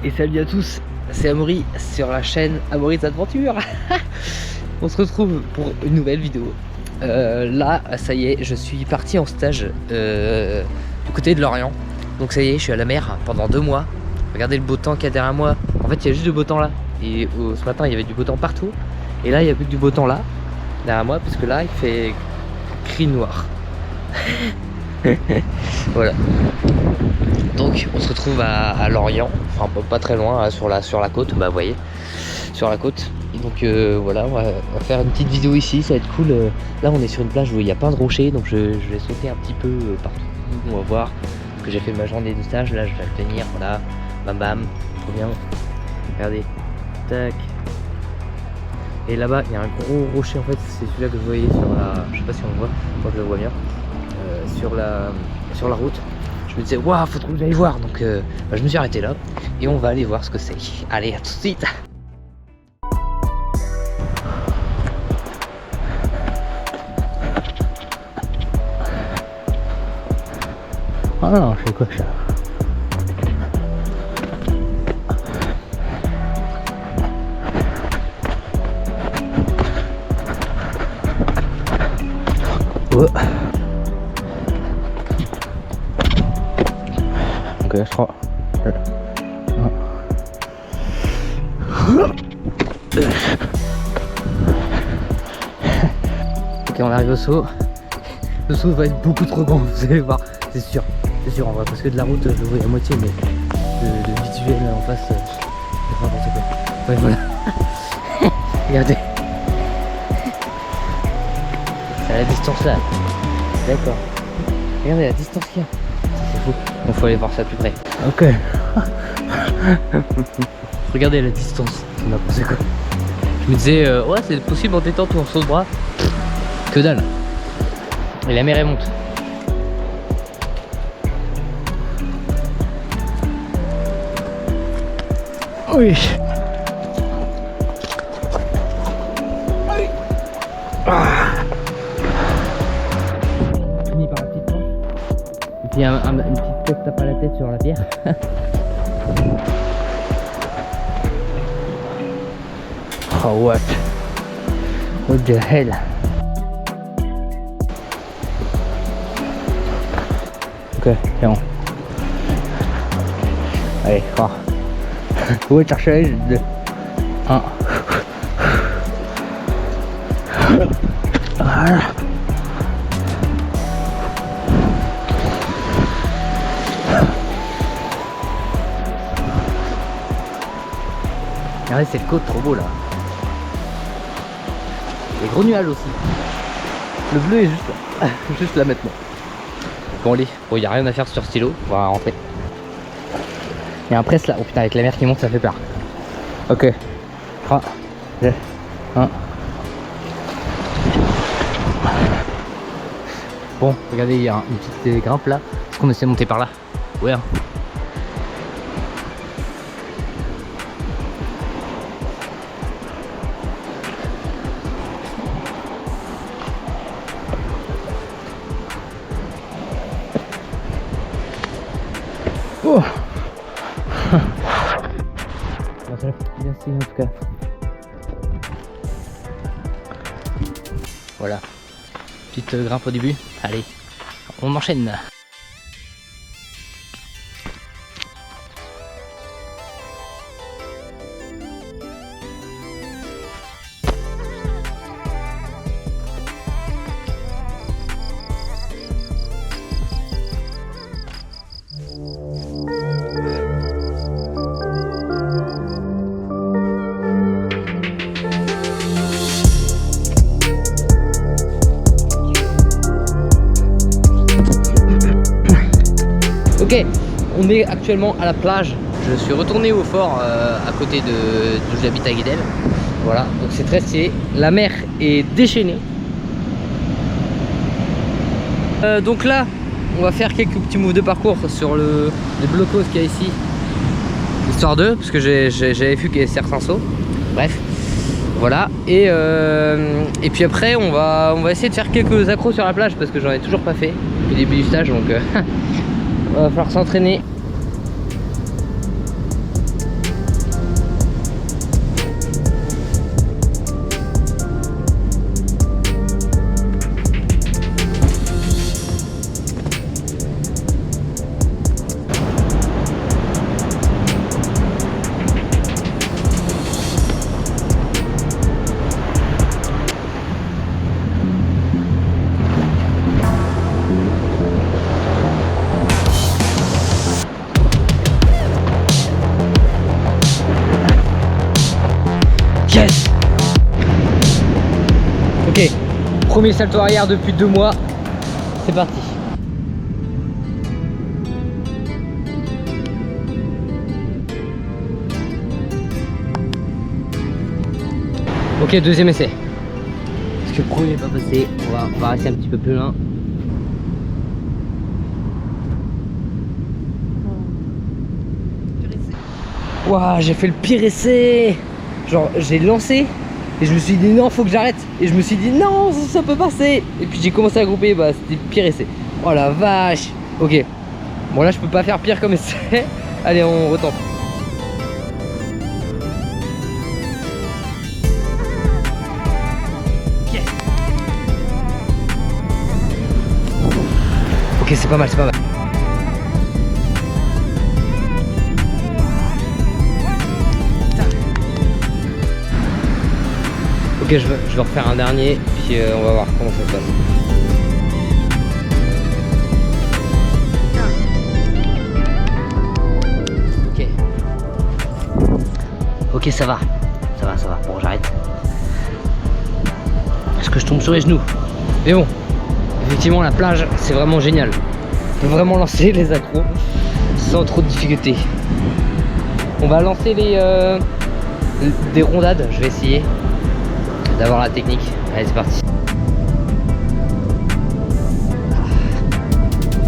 Et salut à tous, c'est Amaury sur la chaîne Amaury's Adventure. On se retrouve pour une nouvelle vidéo. Là, ça y est, je suis parti en stage du côté de Lorient. Donc ça y est, je suis à la mer pendant 2 mois. Regardez le beau temps qu'il y a derrière moi. En fait, il y a juste du beau temps là. Et ce matin, il y avait du beau temps partout. Et là, il n'y a plus que du beau temps là, derrière moi, parce que là, il fait gris noir. Voilà. Donc on se retrouve à Lorient, enfin pas très loin, sur la côte, bah vous voyez, sur la côte. Et donc voilà, on va faire une petite vidéo ici, ça va être cool. Là on est sur une plage où il y a plein de rochers, donc je vais sauter un petit peu partout. On va voir, parce que j'ai fait ma journée de stage, là je vais le tenir, voilà, bam bam, trop bien. Regardez, tac. Et là-bas il y a un gros rocher, en fait c'est celui-là que vous voyez sur la, je sais pas si on le voit, moi je le vois bien, sur la route. Je me disais, waouh, faut trop que j'aille voir. Donc bah, je me suis arrêté là et on va aller voir ce que c'est. Allez, à tout de suite. Ah non, c'est quoi ça? Ouais. Ok, je crois. Ok, on arrive au saut. Le saut va être beaucoup trop grand, vous allez voir, c'est sûr en vrai, parce que de la route je le vois à moitié, mais de visuel en face, c'est n'importe quoi. Ouais, voilà. Regardez. C'est à la distance là. D'accord. Regardez la distance qu'il y a. C'est fou. Il faut aller voir ça plus près. Ok. Regardez la distance. C'est n'importe quoi. Je me disais, ouais, c'est possible en détente ou en saut de bras. Que dalle. Et la mer elle monte. Oui. Ah. Fini par la petite planche. Et puis une petite tête tape à la tête sur la pierre. Oh what? What the hell? Ok, c'est bon. Allez, 3. Où est chercher 2. 1. Voilà. Regardez cette côte trop beau là. Les gros nuages aussi. Le bleu est juste là. Juste là maintenant. Bon allez, bon il n'y a rien à faire sur stylo, on va rentrer. Il y a un presse là, oh putain avec la mer qui monte ça fait peur. Ok, 3, 2, 1. Bon, regardez, il y a une petite grimpe là. Est-ce qu'on essaie de monter par là? Ouais. Hein. Oh. Bon, ça fait bien stylé en tout cas. Voilà. Petite grimpe au début. Allez, on enchaîne. Ok, on est actuellement à la plage. Je suis retourné au fort à côté d'où j'habite à Guédel. Voilà, donc c'est très stylé. La mer est déchaînée. Donc là, on va faire quelques petits moves de parcours sur les blocos qu'il y a ici. Histoire d'eux, parce que j'avais vu qu'il y avait certains sauts. Bref, voilà. Et puis après, on va essayer de faire quelques accros sur la plage parce que j'en ai toujours pas fait au début du stage. Donc va falloir s'entraîner. Premier salto arrière depuis 2 mois. C'est parti. Ok, deuxième essai. Parce que le premier n'est pas passé. On va rester un petit peu plus loin. Waouh, j'ai fait le pire essai. Genre, j'ai lancé et je me suis dit non, faut que j'arrête. Et je me suis dit non, ça peut passer. Et puis j'ai commencé à grouper, bah c'était le pire essai. Oh la vache. Ok. Bon là, je peux pas faire pire comme essai. Allez, on retente. Ok, c'est pas mal, c'est pas mal. Ok, je vais refaire un dernier, puis on va voir comment ça se passe. Ok. Ok, ça va. Ça va, ça va. Bon, j'arrête. Est-ce que je tombe sur les genoux? Mais bon, effectivement, la plage, c'est vraiment génial. On peut vraiment lancer les accros sans trop de difficultés. On va lancer des rondades, je vais essayer d'avoir la technique. Allez, c'est parti.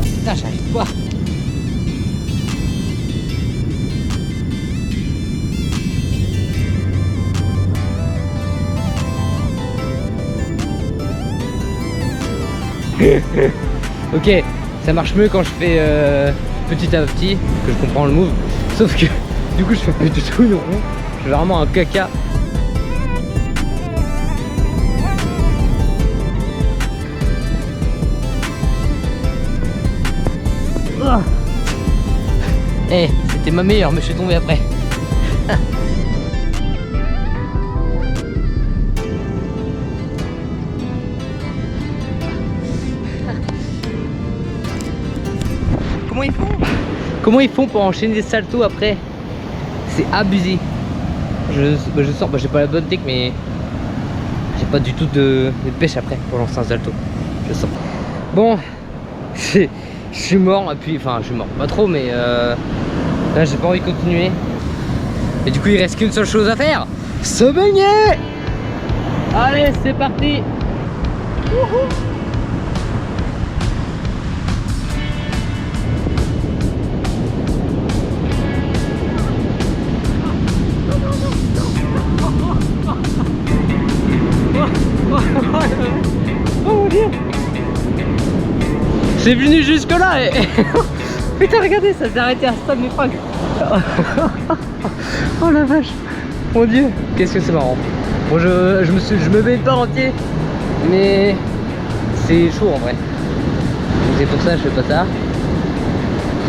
Putain, j'arrive pas. Ok, ça marche mieux quand je fais petit à petit, que je comprends le move. Sauf que du coup je fais plus du tout une roue, je fais vraiment un caca. Eh, c'était ma meilleure, mais je suis tombé après. Comment ils font? Comment ils font pour enchaîner des saltos après? C'est abusé. Je sors, j'ai pas la bonne technique, mais j'ai pas du tout de pêche après pour lancer un salto. Je sors. Bon, je suis mort, et puis enfin je suis mort, pas trop, mais là j'ai pas envie de continuer. Et du coup il reste qu'une seule chose à faire, se baigner. Allez, c'est parti. Wouhou. Oh mon dieu. C'est venu jusque là et... Putain, regardez, ça s'est arrêté à ça de mes fringues. Oh la vache. Mon dieu, qu'est-ce que c'est marrant. Bon, je me baigne pas entier, mais c'est chaud en vrai. Donc c'est pour ça que je fais pas ça.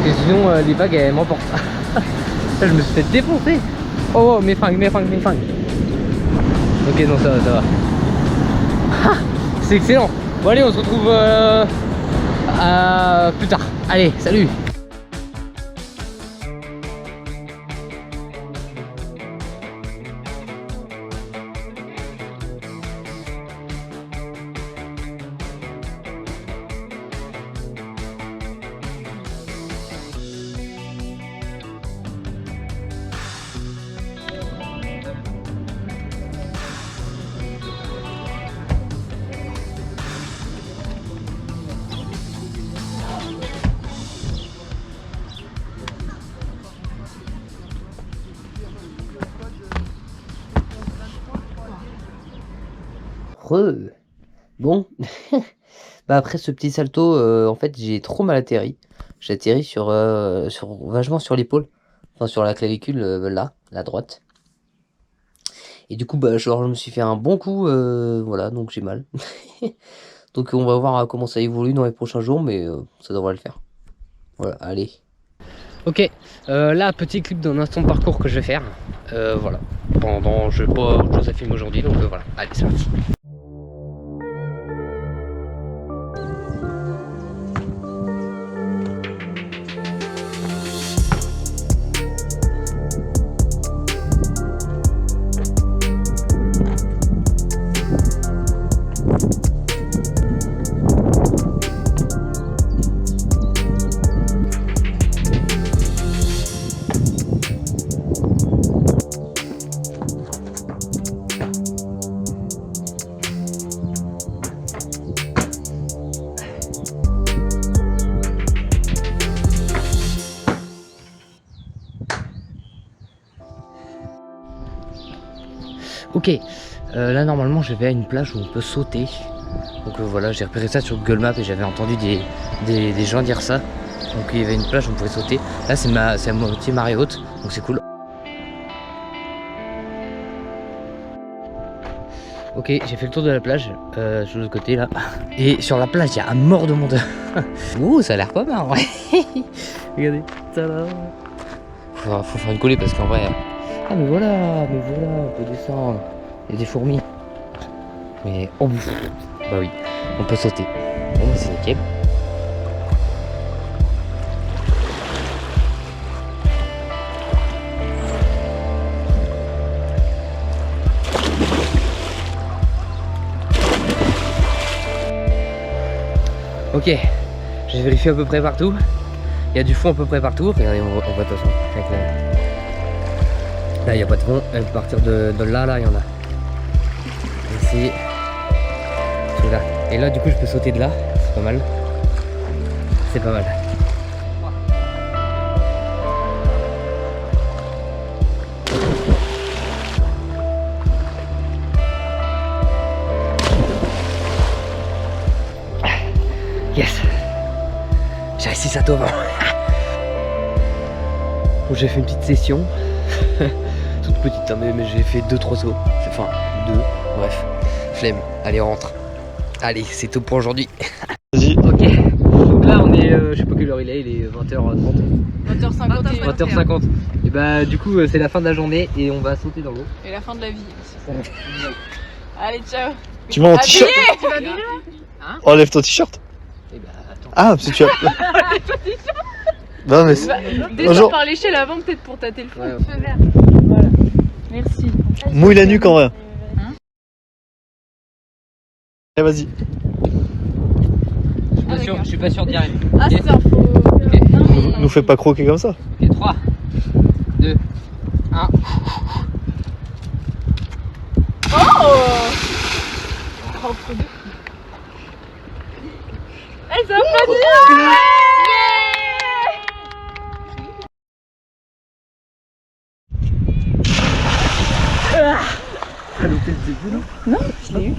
Parce que sinon les vagues elles m'emportent. Là je me suis fait défoncer. Oh, mes fringues. Ok, non, ça va. Ah, c'est excellent. Bon allez, on se retrouve plus tard. Allez, salut. Bon, bah après ce petit salto, en fait j'ai trop mal atterri. J'ai atterri vachement sur l'épaule, enfin sur la clavicule là, la droite. Et du coup bah genre je me suis fait un bon coup, voilà, donc j'ai mal. Donc on va voir comment ça évolue dans les prochains jours, mais ça devrait le faire. Voilà, allez. Ok, là petit clip d'un instant de parcours que je vais faire. Voilà, pendant je n'ai pas autre chose à filmer aujourd'hui, donc voilà, allez c'est parti. Ok, là normalement je vais à une plage où on peut sauter. Donc voilà, j'ai repéré ça sur Google Maps et j'avais entendu des gens dire ça. Donc il y avait une plage où on pouvait sauter. Là c'est à moitié marée haute, donc c'est cool. Ok, j'ai fait le tour de la plage, sur l'autre côté là. Et sur la plage, il y a un mort de monde. Ouh, ça a l'air pas mal, ouais. Regardez, tada. Faut faire une coulée parce qu'en vrai... Ah mais voilà, on peut descendre. Il y a des fourmis. Mais... Oh, bah oui, on peut sauter. Bon, c'est nickel. Ok, j'ai vérifié à peu près partout. Il y a du fond à peu près partout. Regardez, on voit de toute façon. Là, il n'y a pas de fond. À partir de là, il y en a. Ici. Tout là. Et là, du coup, je peux sauter de là. C'est pas mal. C'est pas mal. Yes. J'ai réussi ça tôt avant. Bon, j'ai fait une petite session. Toute petite, hein, mais j'ai fait 2-3 sauts. Enfin, 2. Bref. Flemme. Allez, on rentre. Allez, c'est tout pour aujourd'hui. Vas-y. Ok. Donc là, on est. Je sais pas quelle heure il est 20h30. 20h50. 20h50. Et bah, du coup, c'est la fin de la journée et on va sauter dans l'eau. Et la fin de la vie aussi. Allez, ciao. Tu m'as en t-shirt. Tu vas bien Hein? Enlève ton t-shirt. Et bah, attends. Ah, parce que tu as. Non, mais c'est. Déjà Bonjour. par l'échelle avant peut-être pour tâter le fond. Ouais. Feu vert. Voilà. Merci. Mouille la nuque en vrai. Allez, vas-y. Je suis pas sûr d'y arriver. Ah, Ok. c'est un faux. Ok. Nous fais pas croquer comme ça. Ok, 3, 2, 1. Oh entre deux. Eh, ça va pas dire. T'as loupé le début, non? Non, je l'ai eu.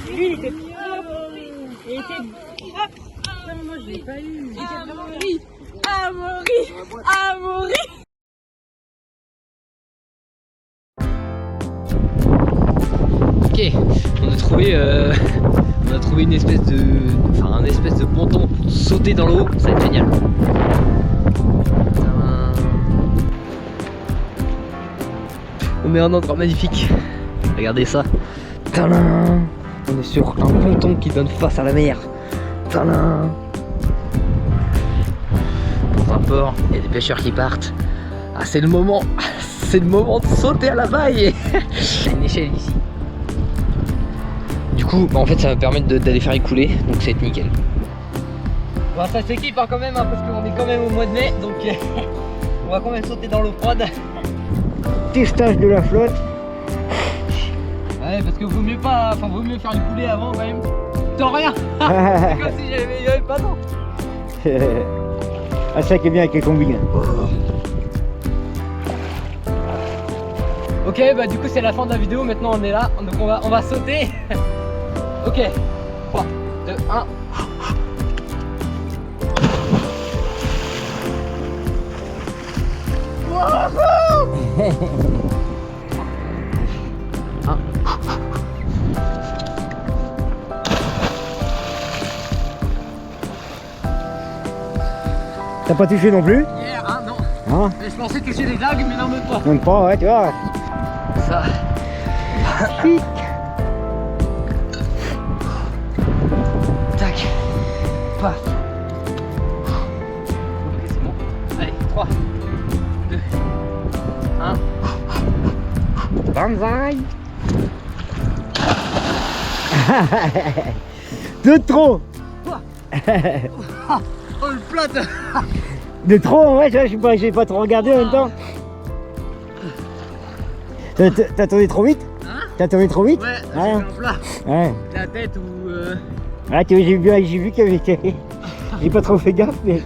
Lui, il était il était moi je l'ai pas eu. Amaury. Ok, on a trouvé une espèce de, enfin un espèce de ponton pour sauter dans l'eau, ça va être génial. On est à un endroit magnifique. Regardez ça. Tadam. On est sur un ponton qui donne face à la mer. Tadam. Dans un port, il y a des pêcheurs qui partent. Ah, c'est le moment. C'est le moment de sauter à la baille. Il y a une échelle ici. Du coup, bah, en fait, ça va me permettre d'aller faire écouler, donc c'est nickel. Bon, ça s'équipe hein, quand même, hein, parce qu'on est quand même au mois de mai, donc on va quand même sauter dans l'eau froide. Testage de la flotte. Ouais, parce que vaut mieux pas, enfin vaut mieux faire une coulée avant quand même. T'en rien. C'est comme si il y avait pas d'eau. Ah, ça qui est bien avec les combines. Ok, bah du coup c'est la fin de la vidéo, maintenant on est là, donc on va sauter. Ok, 3, 2, 1. T'as pas touché non plus? Hier, hein, non. Hein? Mais je pensais toucher des algues, mais non, même pas. Même pas, ouais, tu vois. Ça. Chic. Tac. Paf. Ok, c'est bon. Allez, 3, 2, 1. Banzai. De trop. Oh le plot. De trop, ouais, tu vois, j'ai pas trop regardé en même temps. T'as tourné trop vite? Hein? T'as tourné trop vite? Ouais, Ouais. j'ai fait un plat. Ouais. La tête ou Ah, j'ai vu qu'il y avait. J'ai pas trop fait gaffe, mais